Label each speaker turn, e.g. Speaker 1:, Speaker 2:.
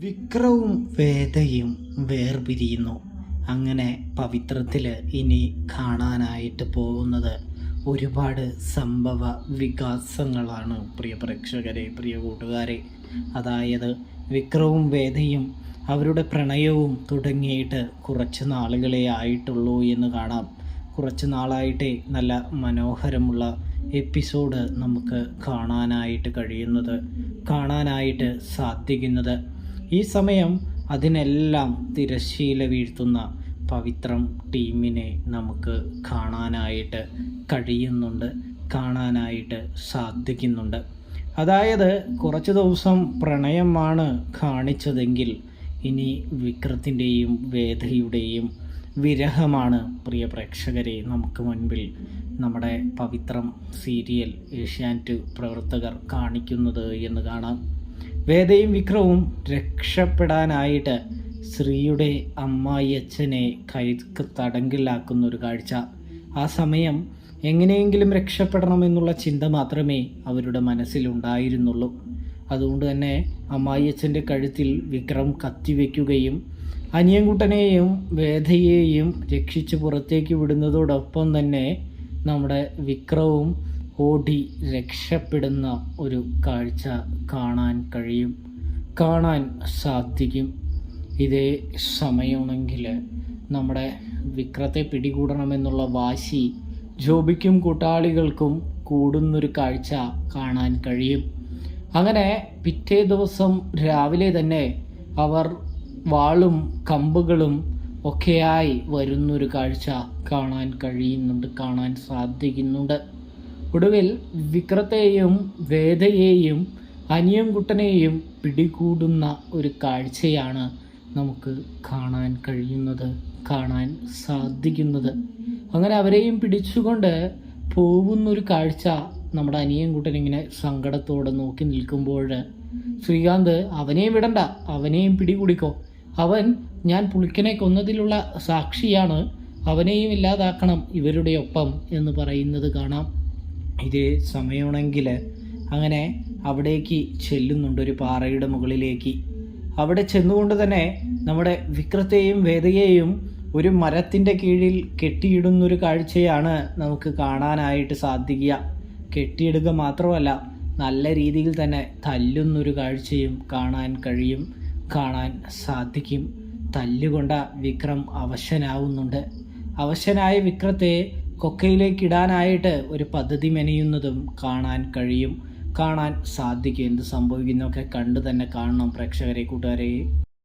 Speaker 1: വിക്രവും വേദയും വേർപിരിയുന്നു. അങ്ങനെ പവിത്രത്തിൽ ഇനി കാണാനായിട്ട് പോകുന്നത് ഒരുപാട് സംഭവ വികാസങ്ങളാണ്. പ്രിയ പ്രേക്ഷകരെ, പ്രിയ കൂട്ടുകാരെ, അതായത് വിക്രവും വേദയും അവരുടെ പ്രണയവും തുടങ്ങിയിട്ട് കുറച്ച് നാളുകളെ ആയിട്ടുള്ളൂ എന്ന് കാണാം. കുറച്ച് നാളായിട്ടേ നല്ല മനോഹരമുള്ള എപ്പിസോഡ് നമുക്ക് കാണാനായിട്ട് സാധിക്കുന്നത്. ഈ സമയം അതിനെല്ലാം തിരശ്ശീല വീഴ്ത്തുന്ന പവിത്രം ടീമിനെ നമുക്ക് കാണാനായിട്ട് സാധിക്കുന്നുണ്ട്. അതായത് കുറച്ച് ദിവസം പ്രണയമാണ് കാണിച്ചതെങ്കിൽ ഇനി വിക്രത്തിൻ്റെയും വേദയുടെയും വിരഹമാണ് പ്രിയ പ്രേക്ഷകരെ നമുക്ക് മുൻപിൽ നമ്മുടെ പവിത്രം സീരിയൽ ഏഷ്യാനെറ്റ് പ്രവർത്തകർ കാണിക്കുന്നത് എന്ന് കാണാം. വേദയും വിക്രവും രക്ഷപ്പെടാനായിട്ട് ശ്രീയുടെ അമ്മായിയച്ഛനെ കൈക്ക് തടങ്കിലാക്കുന്ന ഒരു കാഴ്ച. ആ സമയം എങ്ങനെയെങ്കിലും രക്ഷപ്പെടണമെന്നുള്ള ചിന്ത മാത്രമേ അവരുടെ മനസ്സിലുണ്ടായിരുന്നുള്ളൂ. അതുകൊണ്ട് തന്നെ അമ്മായിയച്ഛൻ്റെ കഴുത്തിൽ വിക്രം കത്തിവെക്കുകയും അനിയൻകുട്ടനെയും വേദയെയും രക്ഷിച്ച് പുറത്തേക്ക് വിടുന്നതോടൊപ്പം തന്നെ നമ്മുടെ വിക്രവും ഓടി രക്ഷപ്പെടുന്ന ഒരു കാഴ്ച കാണാൻ സാധിക്കും. ഇതേ സമയമാണെങ്കിൽ നമ്മുടെ വിക്രത്തെ പിടികൂടണമെന്നുള്ള വാശി ജോബിക്കും കൂട്ടാളികൾക്കും കൂടുന്നൊരു കാഴ്ച കാണാൻ കഴിയും. അങ്ങനെ പിറ്റേ ദിവസം രാവിലെ തന്നെ അവർ വാളും കമ്പുകളും ഒക്കെയായി വരുന്നൊരു കാഴ്ച കാണാൻ സാധിക്കുന്നുണ്ട്. ഒടുവിൽ വിക്രത്തെയും വേദയെയും അനിയൻകുട്ടനെയും പിടികൂടുന്ന ഒരു കാഴ്ചയാണ് നമുക്ക് കാണാൻ സാധിക്കുന്നത്. അങ്ങനെ അവരെയും പിടിച്ചുകൊണ്ട് പോകുന്നൊരു കാഴ്ച നമ്മുടെ അനിയൻകുട്ടൻ ഇങ്ങനെ സങ്കടത്തോടെ നോക്കി നിൽക്കുമ്പോൾ ശ്രീകാന്ത് അവനെയും വിടണ്ട, അവനെയും പിടികൂടിക്കോ, അവൻ ഞാൻ പുളിക്കനെ കൊന്നതിലുള്ള സാക്ഷിയാണ്, അവനെയും ഇല്ലാതാക്കണം ഇവരുടെ ഒപ്പം എന്ന് പറയുന്നത് കാണാം. ഇതേ സമയമാണെങ്കിൽ അങ്ങനെ അവിടേക്ക് ചെല്ലുന്നുണ്ട്, ഒരു പാറയുടെ മുകളിലേക്ക്. അവിടെ ചെന്നുകൊണ്ട് തന്നെ നമ്മുടെ വിക്രത്തെയും വേദയെയും ഒരു മരത്തിൻ്റെ കീഴിൽ കെട്ടിയിടുന്നൊരു കാഴ്ചയാണ് നമുക്ക് കാണാനായിട്ട് സാധിക്കുക. കെട്ടിയിടുക മാത്രമല്ല, നല്ല രീതിയിൽ തന്നെ തല്ലുന്നൊരു കാഴ്ചയും കാണാൻ സാധിക്കും. തല്ലുകൊണ്ട വിക്രം അവശനാവുന്നുണ്ട്. അവശനായ വിക്രത്തെ കൊക്കയിലേക്ക് ഇടാനായിട്ട് ഒരു പദ്ധതി മെനയുന്നതും കാണാൻ സാധിക്കും. എന്ത് സംഭവിക്കുന്നൊക്കെ കണ്ടു തന്നെ കാണണം പ്രേക്ഷകരെ, കൂട്ടുകാരെ.